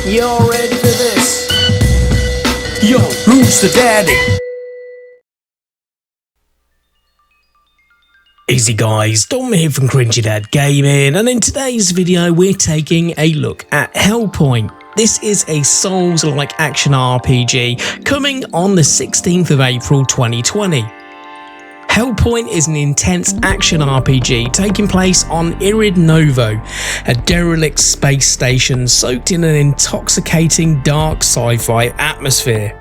You're ready for this? Yo, who's the daddy? Easy guys, Dom here from Cringy Dad Gaming, and in today's video we're taking a look at Hellpoint. This is a Souls-like action RPG coming on the 16th of April 2020. Hellpoint is an intense action RPG taking place on Irid Novo, a derelict space station soaked in an intoxicating dark sci-fi atmosphere.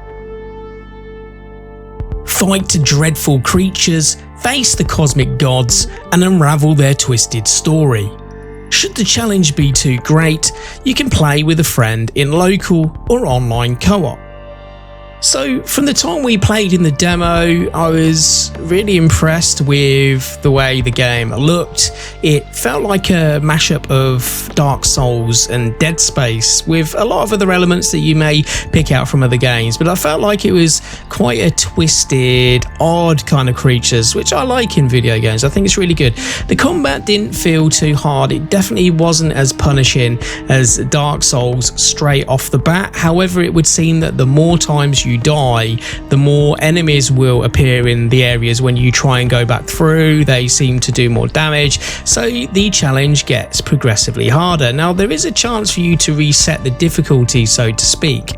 Fight dreadful creatures, face the cosmic gods, and unravel their twisted story. Should the challenge be too great, you can play with a friend in local or online co-op. So from the time we played in the demo, I was really impressed with the way the game looked. It felt like a mashup of Dark Souls and Dead Space with a lot of other elements that you may pick out from other games, but I felt like it was quite a twisted, odd kind of creatures, which I like in video games. I think it's really good. The combat didn't feel too hard. It definitely wasn't as punishing as Dark Souls straight off the bat. However, it would seem that the more times you die, the more enemies will appear in the areas when you try and go back through. They seem to do more damage, so the challenge gets progressively harder. Now, there is a chance for you to reset the difficulty, so to speak.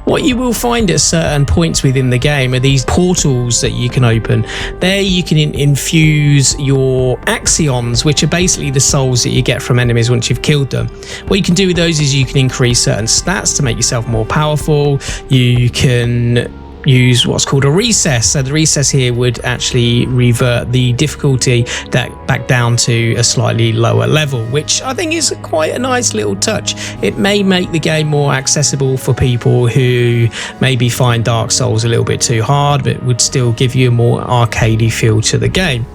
What you will find at certain points within the game are these portals that you can open. There you can infuse your axions, which are basically the souls that you get from enemies once you've killed them. What you can do with those is you can increase certain stats to make yourself more powerful. You can use what's called a recess. So the recess here would actually revert the difficulty back down to a slightly lower level, which I think is quite a nice little touch. It may make the game more accessible for people who maybe find Dark Souls a little bit too hard, but would still give you a more arcadey feel to the game.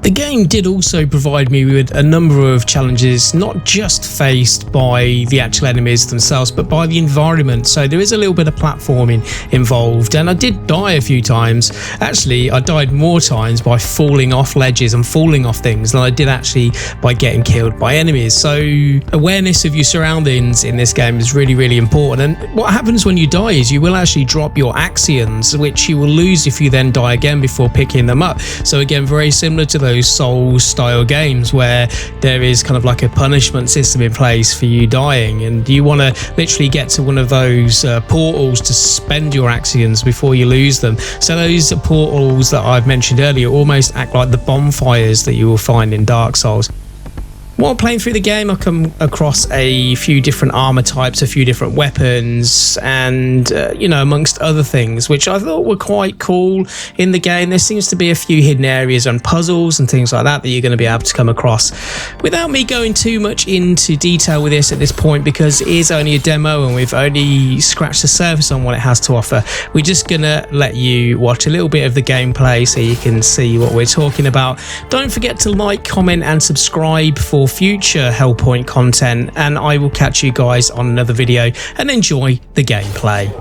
The game did also provide me with a number of challenges, not just faced by the actual enemies themselves, but by the environment. So there is a little bit of platforming involved, and I did die a few times. Actually, I died more times by falling off ledges and falling off things than I did actually by getting killed by enemies. So awareness of your surroundings in this game is really, really important. And what happens when you die is you will actually drop your axions, which you will lose if you then die again before picking them up. So again, very similar to those Souls style games where there is kind of like a punishment system in place for you dying, and you want to literally get to one of those portals to spend your axions before you lose them. So those portals that I've mentioned earlier almost act like the bonfires that you will find in Dark Souls. While playing through the game, I come across a few different armor types, a few different weapons, and amongst other things, which I thought were quite cool in the game. There seems to be a few hidden areas and puzzles and things like that you're going to be able to come across. Without me going too much into detail with this at this point, because it is only a demo and we've only scratched the surface on what it has to offer, we're just going to let you watch a little bit of the gameplay so you can see what we're talking about. Don't forget to like, comment, and subscribe for future Hellpoint content, and I will catch you guys on another video, and enjoy the gameplay.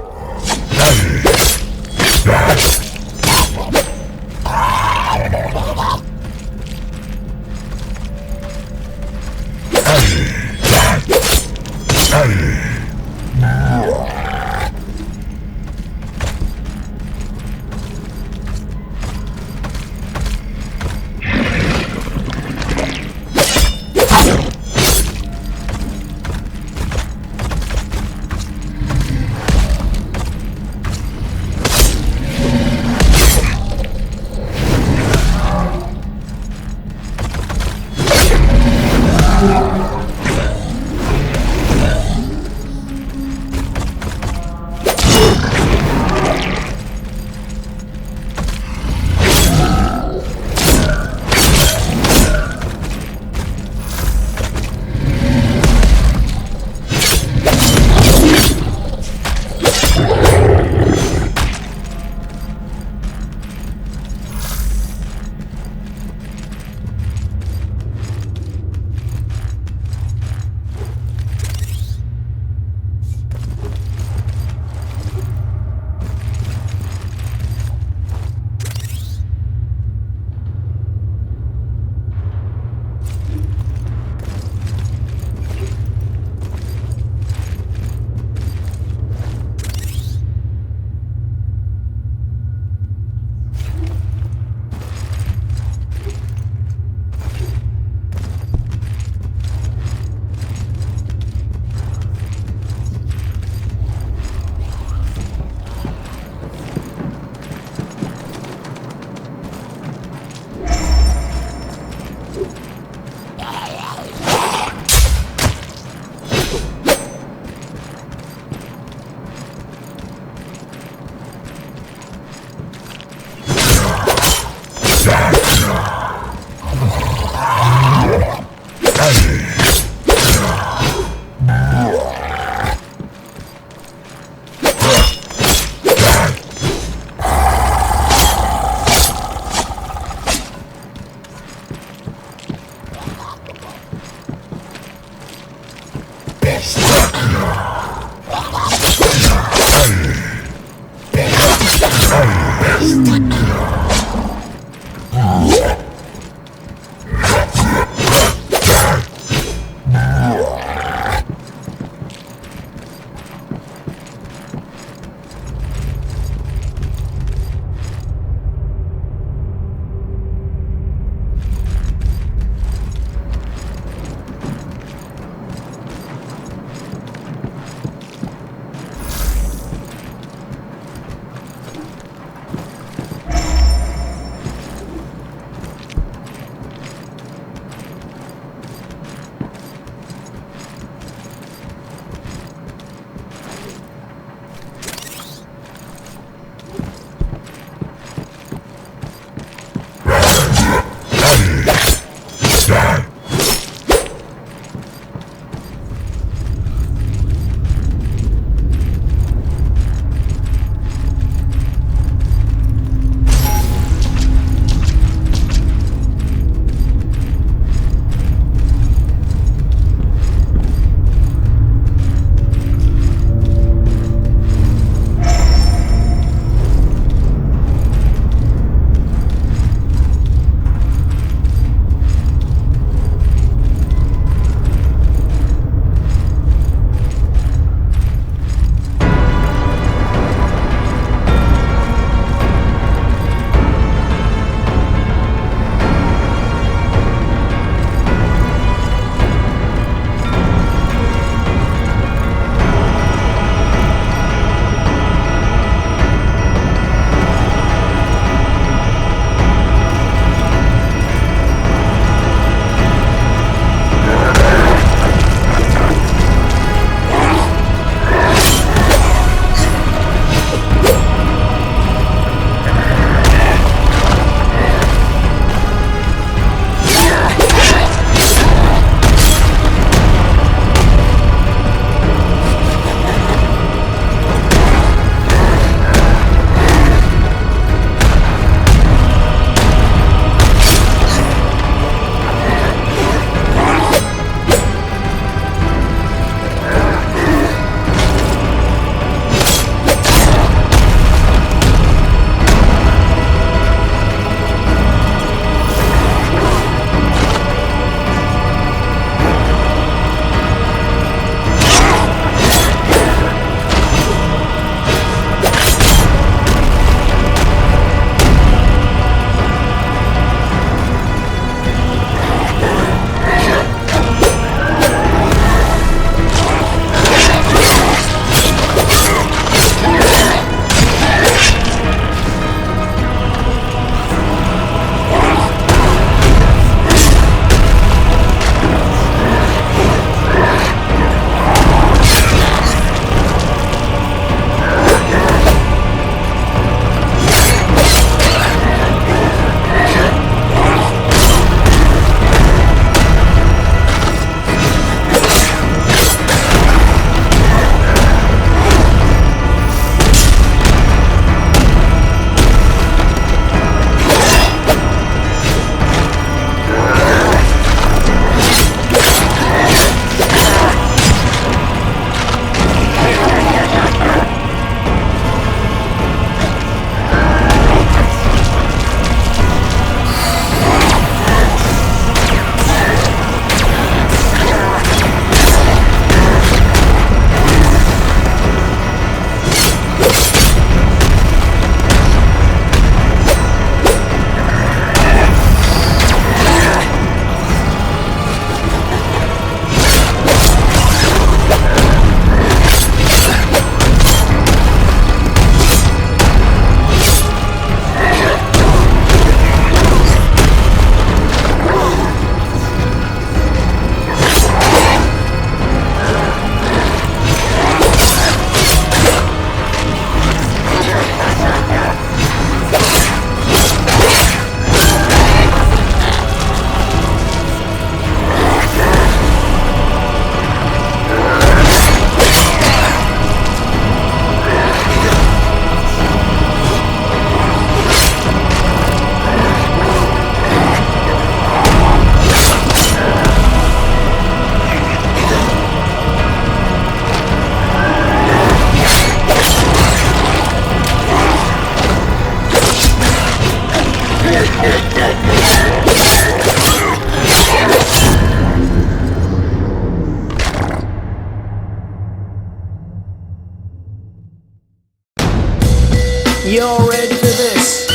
You're ready for this?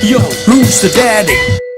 Yo, who's the daddy?